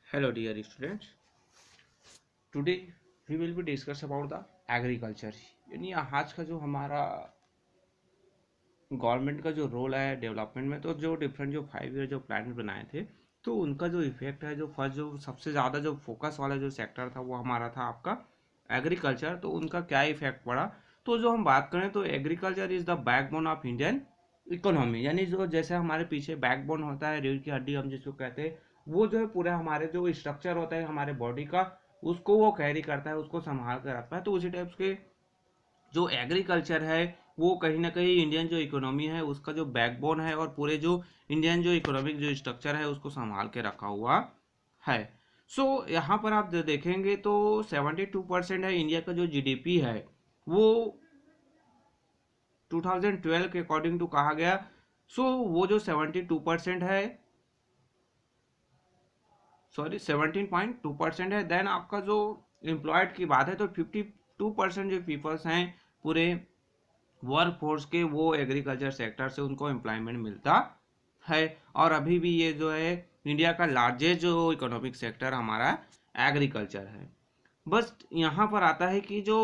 Hello dear students. Today we will be discuss about the agriculture. यानी आज का जो हमारा गवर्नमेंट का जो रोल है डेवलपमेंट में, तो जो डिफरेंट जो 5 ईयर जो प्लान बनाए थे, तो उनका जो इफेक्ट है, जो फर्स्ट जो सबसे ज़्यादा जो फोकस वाला जो सेक्टर था वो हमारा था आपका एग्रीकल्चर। तो उनका क्या इफेक्ट पड़ा, तो जो हम बात करें तो agriculture is the backbone of Indian economy. यानी जो जैसे हमारे पीछे बैकबोन होता है, रीढ़ की हड्डी हम जिसको कहते हैं, वो जो है पूरा हमारे जो स्ट्रक्चर होता है हमारे बॉडी का, उसको वो कैरी करता है, उसको संभाल कर रखता है। तो उसी टाइप के जो एग्रीकल्चर है वो कहीं ना कहीं इंडियन जो इकोनॉमी है उसका जो बैकबोन है, और पूरे जो इंडियन जो इकोनॉमिक जो स्ट्रक्चर है उसको संभाल के रखा हुआ है। यहाँ पर आप देखेंगे तो 72% है इंडिया का जो जीडीपी है, वो 2012 के अकॉर्डिंग टू कहा गया। वो जो 72% है, सॉरी 17.2% है। देन आपका जो एम्प्लॉयड की बात है तो 52% जो पीपल्स हैं पूरे वर्क फोर्स के, वो एग्रीकल्चर सेक्टर से उनको एम्प्लॉयमेंट मिलता है। और अभी भी ये जो है इंडिया का लार्जेस्ट जो इकोनॉमिक सेक्टर हमारा एग्रीकल्चर है। बस यहाँ पर आता है कि जो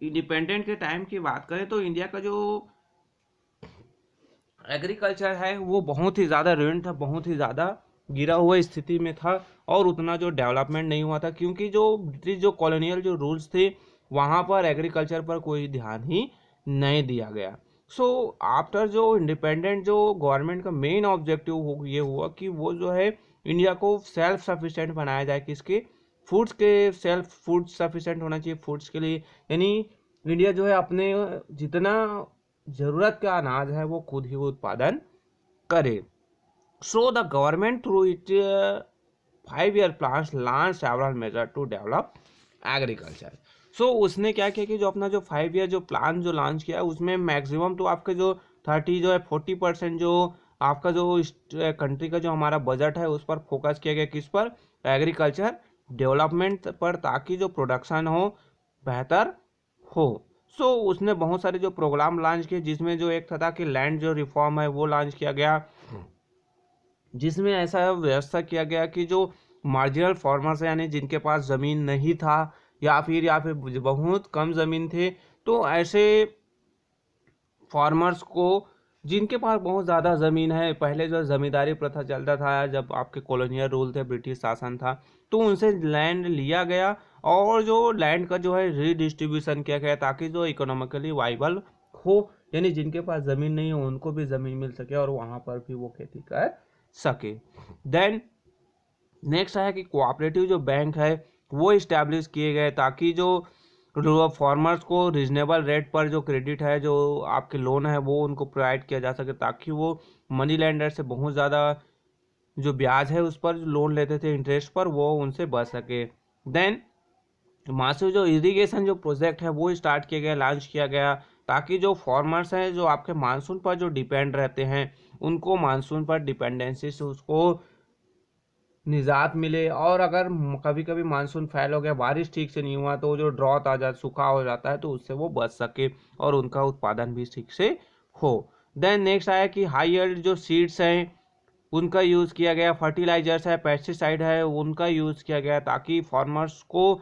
इंडिपेंडेंट के टाइम की बात करें तो इंडिया का जो एग्रीकल्चर है वो बहुत ही ज़्यादा रुइन था, बहुत ही ज़्यादा गिरा हुआ स्थिति में था, और उतना जो डेवलपमेंट नहीं हुआ था, क्योंकि जो ब्रिटिश जो कॉलोनियल जो रूल्स थे वहाँ पर एग्रीकल्चर पर कोई ध्यान ही नहीं दिया गया। आफ्टर जो इंडिपेंडेंट जो गवर्नमेंट का मेन ऑब्जेक्टिव ये हुआ कि वो जो है इंडिया को सेल्फ सफिशिएंट बनाया जाए, किसके फूड्स के, सेल्फ फूड सफिशिएंट होना चाहिए फूड्स के लिए। यानी इंडिया जो है अपने जितना जरूरत का अनाज है वो खुद ही उत्पादन करे। The government through it 5 year plan launch several measure to develop agriculture. उसने क्या किया कि जो अपना जो 5 ईयर जो प्लान जो लॉन्च किया उसमें मैक्सिमम तो आपके जो 30 जो है 40% जो आपका जो कंट्री का जो हमारा बजट है उस पर फोकस किया गया, किस पर, एग्रीकल्चर डेवलपमेंट पर, ताकि जो प्रोडक्शन हो बेहतर हो। उसने बहुत सारे जो प्रोग्राम लॉन्च किए, जिसमें जो एक था कि लैंड जो रिफॉर्म है वो लॉन्च किया गया, जिसमें ऐसा व्यवस्था किया गया कि जो मार्जिनल फार्मर्स यानी जिनके पास ज़मीन नहीं था, या फिर बहुत कम ज़मीन थे, तो ऐसे फार्मर्स को जिनके पास बहुत ज़्यादा ज़मीन है, पहले जो ज़मींदारी प्रथा चलता था जब आपके कॉलोनियल रूल थे, ब्रिटिश शासन था, तो उनसे लैंड लिया गया और जो लैंड का जो है रीडिस्ट्रीब्यूशन किया गया, ताकि जो इकोनॉमिकली वाइबल हो, यानी जिनके पास ज़मीन नहीं हो उनको भी ज़मीन मिल सके और वहाँ पर भी वो खेती कर सके। देन नेक्स्ट है कि कोऑपरेटिव जो बैंक है वो इस्टेब्लिश किए गए, ताकि जो फार्मर्स को रिजनेबल रेट पर जो क्रेडिट है, जो आपके लोन है, वो उनको प्रोवाइड किया जा सके, ताकि वो मनी लेंडर से बहुत ज़्यादा जो ब्याज है उस पर लोन लेते थे इंटरेस्ट पर, वो उनसे बच सके। देन मासिव जो इरिगेशन जो प्रोजेक्ट है वो स्टार्ट किया गया, लॉन्च किया गया, ताकि जो फार्मर्स हैं जो आपके मानसून पर जो डिपेंड रहते हैं उनको मानसून पर डिपेंडेंसी से उसको निजात मिले। और अगर कभी कभी मानसून फेल हो गया, बारिश ठीक से नहीं हुआ, तो जो ड्रॉट आ जाता, सूखा हो जाता है, तो उससे वो बच सके और उनका उत्पादन भी ठीक से हो। देन नेक्स्ट आया कि हाई यील्ड जो सीड्स हैं उनका यूज़ किया गया, फर्टिलाइजर्स है, पेस्टिसाइड है, उनका यूज़ किया गया, ताकि फार्मर्स को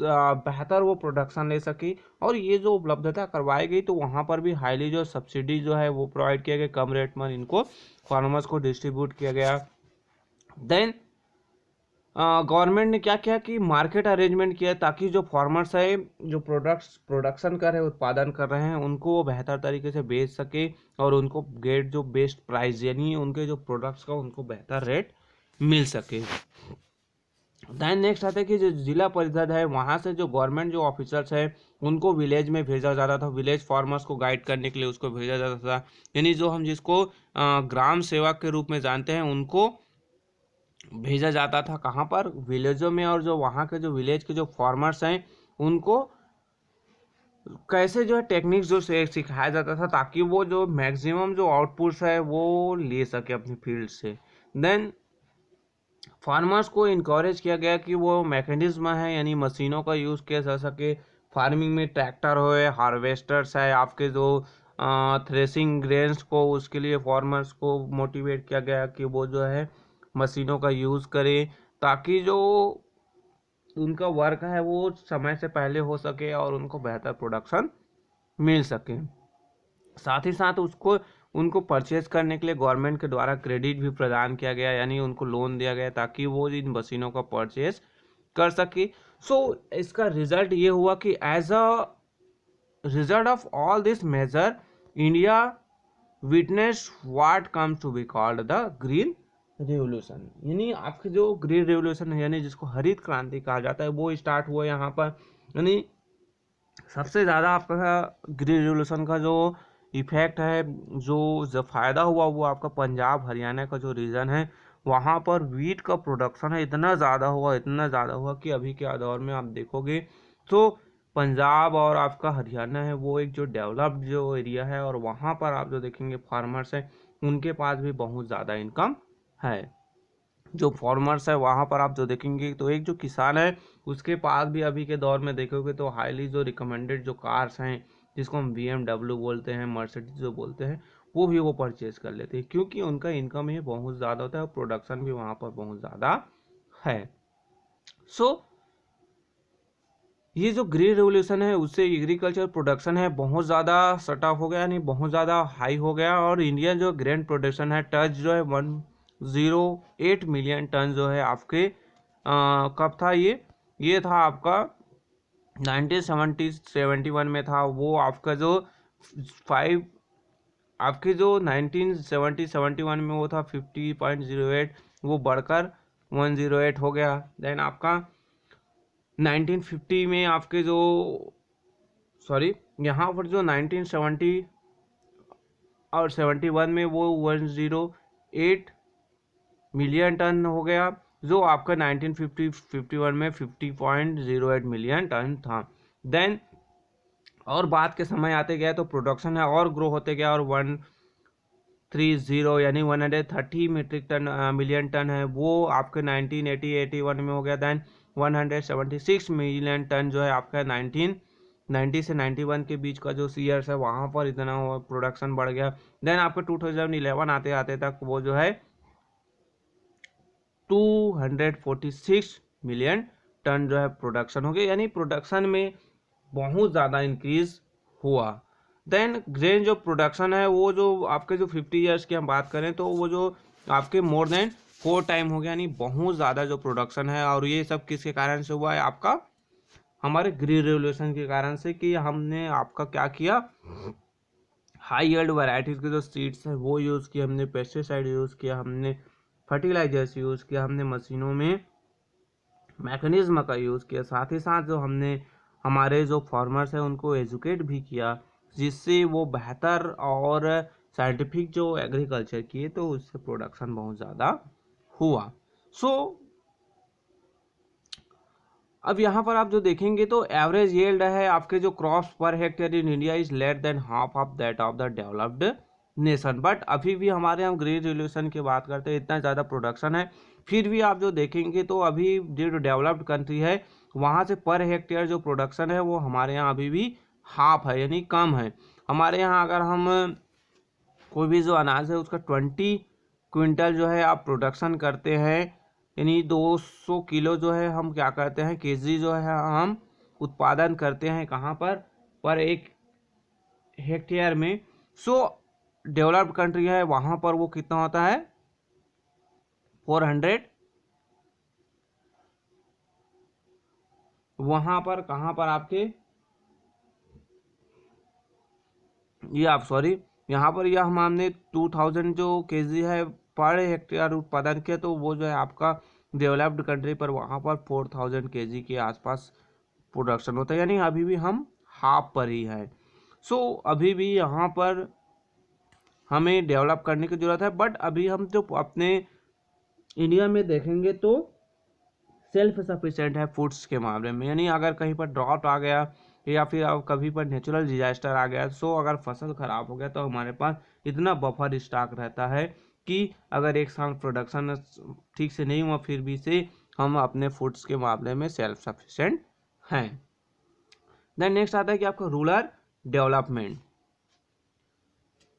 बेहतर वो प्रोडक्शन ले सके। और ये जो उपलब्धता करवाई गई, तो वहाँ पर भी हाईली जो सब्सिडी जो है वो प्रोवाइड किया गया, कम रेट में इनको फार्मर्स को डिस्ट्रीब्यूट किया गया। देन गवर्नमेंट ने क्या किया कि मार्केट अरेंजमेंट किया, ताकि जो फार्मर्स है जो प्रोडक्शन कर रहे हैं, उत्पादन कर रहे हैं, उनको वो बेहतर तरीके से बेच सके और उनको गेट जो बेस्ट प्राइस, यानी उनके जो प्रोडक्ट्स का उनको बेहतर रेट मिल सके। देन नेक्स्ट आता है कि जो जिला परिषद है वहाँ से जो गवर्नमेंट जो ऑफिसर्स है उनको विलेज में भेजा जाता था, विलेज फार्मर्स को गाइड करने के लिए उसको भेजा जाता था। यानी जो हम जिसको ग्राम सेवक के रूप में जानते हैं, उनको भेजा जाता था कहाँ पर, विलेजों में। और जो वहाँ के जो विलेज के जो फार्मर्स हैं उनको कैसे जो है टेक्निक्स जो सिखाया जाता था, ताकि वो जो मैक्सिमम जो आउटपुट्स है वो ले सके अपनी फील्ड से। देन फार्मर्स को इनकरेज किया गया कि वो मैकेनिज्म है यानी मशीनों का यूज़ किया जा सके। फार्मिंग में ट्रैक्टर हो, हार्वेस्टर्स है, आपके जो थ्रेसिंग ग्रेन्स को, उसके लिए फार्मर्स को मोटिवेट किया गया कि वो जो है मशीनों का यूज़ करें, ताकि जो उनका वर्क है वो समय से पहले हो सके और उनको बेहतर प्रोडक्शन मिल सके। साथ ही साथ उसको उनको परचेज करने के लिए गवर्नमेंट के द्वारा क्रेडिट भी प्रदान किया गया, यानी उनको लोन दिया गया ताकि वो इन मशीनों का परचेज कर सके। सो इसका रिजल्ट ये हुआ कि as a result of all this measure India witness what comes to be called the green revolution. यानी आपके जो ग्रीन रेवोल्यूशन है, यानी जिसको हरित क्रांति कहा जाता है, वो स्टार्ट हुआ यहाँ पर। यानी सबसे ज़्यादा आपका ग्रीन रेवोल्यूशन का जो इफेक्ट है, जो फायदा हुआ वो आपका पंजाब हरियाणा का जो रीजन है, वहाँ पर वीट का प्रोडक्शन है इतना ज़्यादा हुआ कि अभी के दौर में आप देखोगे तो पंजाब और आपका हरियाणा है वो एक जो डेवलप्ड जो एरिया है, और वहाँ पर आप जो देखेंगे फार्मर्स हैं उनके पास भी बहुत ज़्यादा इनकम है। जो फार्मर्स है वहाँ पर आप जो देखेंगे तो एक जो किसान है उसके पास भी अभी के दौर में देखोगे तो हाईली जो रिकमेंडेड जो कार्स हैं, जिसको हम BMW बोलते हैं, मर्सिडीज जो बोलते हैं, वो भी वो परचेज कर लेते हैं, क्योंकि उनका इनकम ही बहुत ज़्यादा होता है और प्रोडक्शन भी वहाँ पर बहुत ज़्यादा है। सो ये जो ग्रीन रेवोल्यूशन है उससे एग्रीकल्चर प्रोडक्शन है बहुत ज़्यादा सट ऑफ हो गया, यानी बहुत ज़्यादा हाई हो गया, और इंडियन जो ग्रेन प्रोडक्शन है टच जो है 108 मिलियन टन जो है आपके कब था ये था आपका 1971 में था। वो आपका जो 5 आपके जो 1971 में वो था 50.08, वो बढ़कर 108 हो गया। देन आपका 1950 में आपके जो यहाँ पर जो 1970 और 71 में वो 108 मिलियन टन हो गया, जो आपका 1951 में 50.08 मिलियन टन था। देन और बाद के समय आते गया तो प्रोडक्शन है और ग्रो होते गया, और 130 यानी 130 मीट्रिक टन मिलियन टन है वो आपके 1980-81 में हो गया। देन 176 मिलियन टन जो है आपका 1990 से 91 के बीच का जो ईयर्स है वहाँ पर इतना प्रोडक्शन बढ़ गया। देन आपके 2011 आते आते तक वो जो है 246 मिलियन टन जो है प्रोडक्शन हो गया, यानी प्रोडक्शन में बहुत ज़्यादा इंक्रीज हुआ। देन ग्रेन जो प्रोडक्शन है वो जो आपके जो 50 ईयर्स की हम बात करें तो वो जो आपके मोर देन 4 टाइम हो गया, यानी बहुत ज़्यादा जो प्रोडक्शन है। और ये सब किसके कारण से हुआ है? आपका हमारे ग्रीन रेवोल्यूशन के कारण से, कि हमने आपका क्या किया, हाई यील्ड वैरायटीज़ के जो सीड्स हैं वो यूज़ किया हमने, पेस्टिसाइड यूज़ किया हमने, फर्टिलाइजर्स यूज़ किया हमने, मशीनों में मैकेनिज्म का यूज़ किया, साथ ही साथ जो हमने हमारे जो फार्मर्स हैं उनको एजुकेट भी किया, जिससे वो बेहतर और साइंटिफिक जो एग्रीकल्चर किए, तो उससे प्रोडक्शन बहुत ज़्यादा हुआ। सो अब यहाँ पर आप जो देखेंगे तो एवरेज यील्ड है आपके जो crops per hectare in India is less than half of that of the developed nation. But अभी भी हमारे हम ग्रीन रेवोल्यूशन की बात करते हैं, इतना ज़्यादा प्रोडक्शन है, फिर भी आप जो देखेंगे तो अभी जो डेवलप्ड कंट्री है वहाँ से पर हेक्टेयर जो प्रोडक्शन है वो हमारे यहाँ अभी भी हाफ है, यानी कम है। हमारे यहाँ अगर हम कोई भी जो अनाज है उसका 20 क्विंटल जो है आप प्रोडक्शन करते हैं, यानी 200 किलो जो है हम क्या करते हैं, केजी जो है हम उत्पादन करते हैं कहाँ पर एक हेक्टेयर में। सो डेवलप्ड कंट्री है वहाँ पर वो कितना होता है, 400। वहाँ पर कहाँ पर आपके ये आप यहाँ पर यह हमने 2000 जो केजी है पर हेक्टेयर उत्पादन किया, तो वो जो है आपका डेवलप्ड कंट्री पर वहाँ पर 4000 केजी के आसपास प्रोडक्शन होता है, यानी अभी भी हम हाफ पर ही है। सो अभी भी यहाँ पर हमें डेवलप करने की ज़रूरत है। बट अभी हम जो अपने इंडिया में देखेंगे तो सेल्फ सफिशिएंट है फूड्स के मामले में, यानी अगर कहीं पर ड्रॉट आ गया या फिर अब कभी पर नेचुरल डिजास्टर आ गया, सो अगर फसल खराब हो गया तो हमारे पास इतना बफर स्टॉक रहता है कि अगर एक साल प्रोडक्शन ठीक से नहीं हुआ फिर भी से हम अपने फूड्स के मामले में सेल्फ सफिशिएंट हैं। देन नेक्स्ट आता है कि आपका रूरल डेवलपमेंट।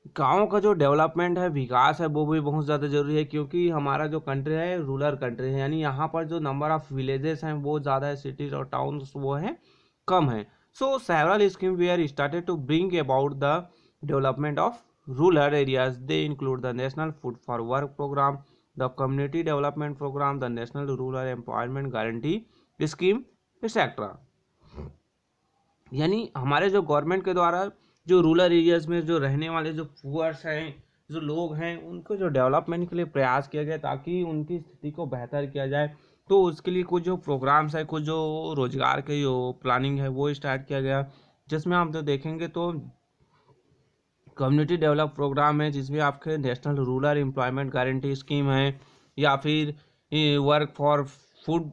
गाँव का जो डेवलपमेंट है, विकास है, वो भी बहुत ज़्यादा ज़रूरी है, क्योंकि हमारा जो कंट्री है रूरल कंट्री है, यानी यहाँ पर जो नंबर ऑफ़ विलेजेस हैं वो ज़्यादा है, सिटीज़ और टाउन्स वो हैं कम है। So several scheme we are started to bring about the development of rural areas. They include the national food for work programme, the community development programme, the national rural employment guarantee scheme etcetera. यानी हमारे जो government के द्वारा जो rural areas में जो रहने वाले जो पुअर्स हैं, जो लोग हैं, उनको जो डेवलपमेंट के लिए प्रयास किया गया ताकि उनकी स्थिति को बेहतर किया जाए। तो उसके लिए कुछ जो प्रोग्राम्स है, कुछ जो रोजगार के जो प्लानिंग है वो स्टार्ट किया गया, जिसमें आप जो देखेंगे तो कम्युनिटी डेवलप प्रोग्राम है, जिसमें आपके national rural employment guarantee scheme है, या फिर work for food,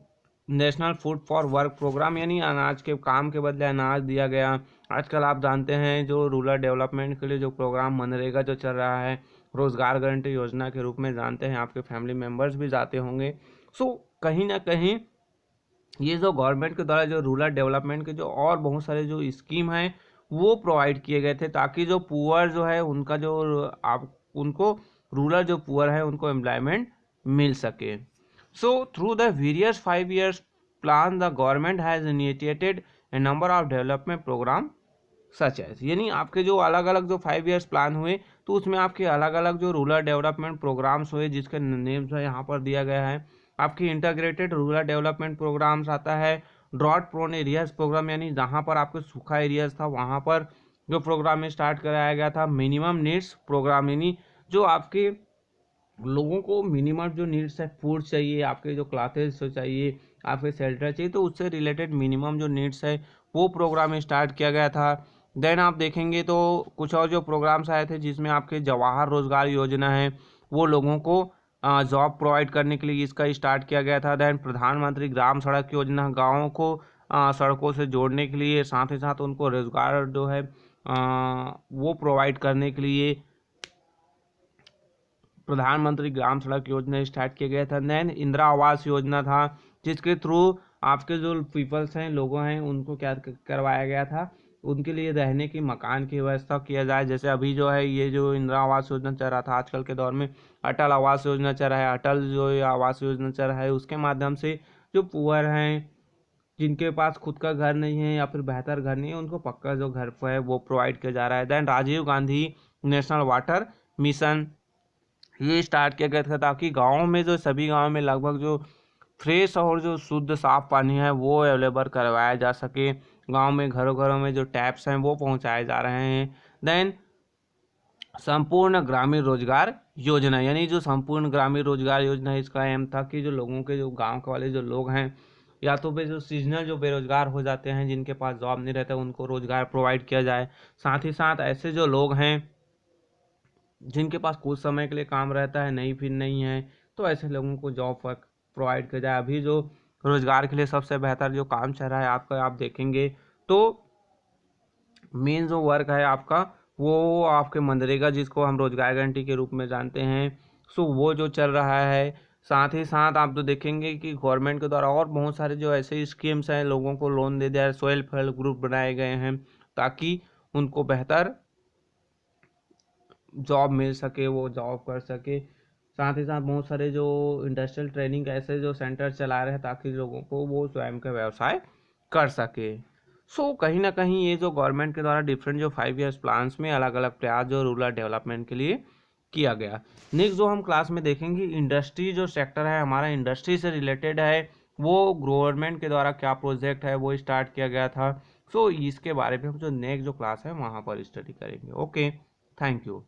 national food for work programme, यानी अनाज के काम के बदले अनाज दिया गया। आजकल आप जानते हैं जो रूरल डेवलपमेंट के लिए जो प्रोग्राम मनरेगा जो चल रहा है, रोजगार गारंटी योजना के रूप में जानते हैं, आपके फैमिली मेम्बर्स भी जाते होंगे। सो कहीं ना कहीं ये जो गवर्नमेंट के द्वारा जो रूरल डेवलपमेंट के जो और बहुत सारे जो स्कीम हैं वो प्रोवाइड किए गए थे, ताकि जो पुअर जो है उनका जो आप उनको रूरल जो पुअर है उनको एम्प्लॉयमेंट मिल सके। So through the various 5 years plan the government has initiated a number of development programme such as, यानी आपके जो अलग अलग जो 5 years प्लान हुए तो उसमें आपके अलग अलग जो रूरल डेवलपमेंट प्रोग्राम्स हुए, जिसके नेम जो है यहाँ पर दिया गया है। आपकी इंटीग्रेटेड रूरल डेवलपमेंट प्रोग्राम्स आता है, ड्रॉट प्रोन एरियाज प्रोग्राम, यानी जहाँ पर आपके सूखा एरियाज था वहाँ पर जो प्रोग्राम स्टार्ट कराया गया था। मिनिमम नीड्स प्रोग्राम, यानी जो आपके लोगों को मिनिमम जो नीड्स है, फूड चाहिए, आपके जो क्लाथेस चाहिए, आपके शेल्टर चाहिए, तो उससे रिलेटेड मिनिमम जो नीड्स है वो प्रोग्राम स्टार्ट किया गया था। देन आप देखेंगे तो कुछ और जो प्रोग्राम्स आए थे, जिसमें आपके जवाहर रोजगार योजना है, वो लोगों को जॉब प्रोवाइड करने के लिए इसका स्टार्ट किया गया था। देन प्रधानमंत्री ग्राम सड़क योजना, गाँवों को सड़कों से जोड़ने के लिए, साथ ही साथ उनको रोजगार जो है वो प्रोवाइड करने के लिए प्रधानमंत्री ग्राम सड़क योजना स्टार्ट किया गया था। देन इंदिरा आवास योजना था, जिसके थ्रू आपके जो पीपल्स हैं, लोगों हैं, उनको क्या करवाया गया था, उनके लिए रहने की मकान की व्यवस्था किया जाए। जैसे अभी जो है ये जो इंदिरा आवास योजना चल रहा था, आजकल के दौर में अटल आवास योजना चल रहा है, अटल जो आवास योजना चल रहा है, उसके माध्यम से जो पुअर हैं, जिनके पास खुद का घर नहीं है या फिर बेहतर घर नहीं है, उनको पक्का जो घर है वो प्रोवाइड किया जा रहा है। Then Rajiv Gandhi national water mission ये स्टार्ट किया गया था, ताकि गाँव में जो सभी गाँव में लगभग जो फ्रेश और जो शुद्ध साफ पानी है वो अवेलेबल करवाया जा सके। गांव में घरों घरों में जो टैप्स हैं वो पहुंचाए जा रहे हैं। देन संपूर्ण ग्रामीण रोजगार योजना, यानी जो संपूर्ण ग्रामीण रोजगार योजना है, इसका एम था कि जो लोगों के जो गांव के वाले जो लोग हैं, या तो वे जो सीजनल जो बेरोजगार हो जाते हैं, जिनके पास जॉब नहीं रहता, उनको रोजगार प्रोवाइड किया जाए। साथ ही साथ ऐसे जो लोग हैं जिनके पास कुछ समय के लिए काम रहता है, नहीं फिर नहीं है, तो ऐसे लोगों को जॉब प्रोवाइड किया जाए। अभी जो रोजगार के लिए सबसे बेहतर जो काम चल रहा है आपका, आप देखेंगे तो मेन जो वर्क है आपका वो आपके मनरेगा, जिसको हम रोजगार गारंटी के रूप में जानते हैं, सो वो जो चल रहा है। साथ ही साथ आप तो देखेंगे कि गवर्नमेंट के द्वारा और बहुत सारे जो ऐसे स्कीम्स हैं, लोगों को लोन दे दिया है, सेल्फ हेल्प ग्रुप बनाए गए हैं ताकि उनको बेहतर जॉब मिल सके, वो जॉब कर सके। साथ ही साथ बहुत सारे जो इंडस्ट्रियल ट्रेनिंग ऐसे जो सेंटर चला रहे हैं, ताकि लोगों को वो स्वयं का व्यवसाय कर सके। सो कहीं ना कहीं ये जो गवर्नमेंट के द्वारा डिफरेंट जो 5 years प्लान्स में अलग अलग प्रयास जो रूरल डेवलपमेंट के लिए किया गया। नेक्स्ट जो हम क्लास में देखेंगे, इंडस्ट्री जो सेक्टर है हमारा, इंडस्ट्री से रिलेटेड है, वो गवर्नमेंट के द्वारा क्या प्रोजेक्ट है वो स्टार्ट किया गया था। सो इसके बारे में हम जो नेक्स्ट जो क्लास है वहाँ पर स्टडी करेंगे। Okay, thank you.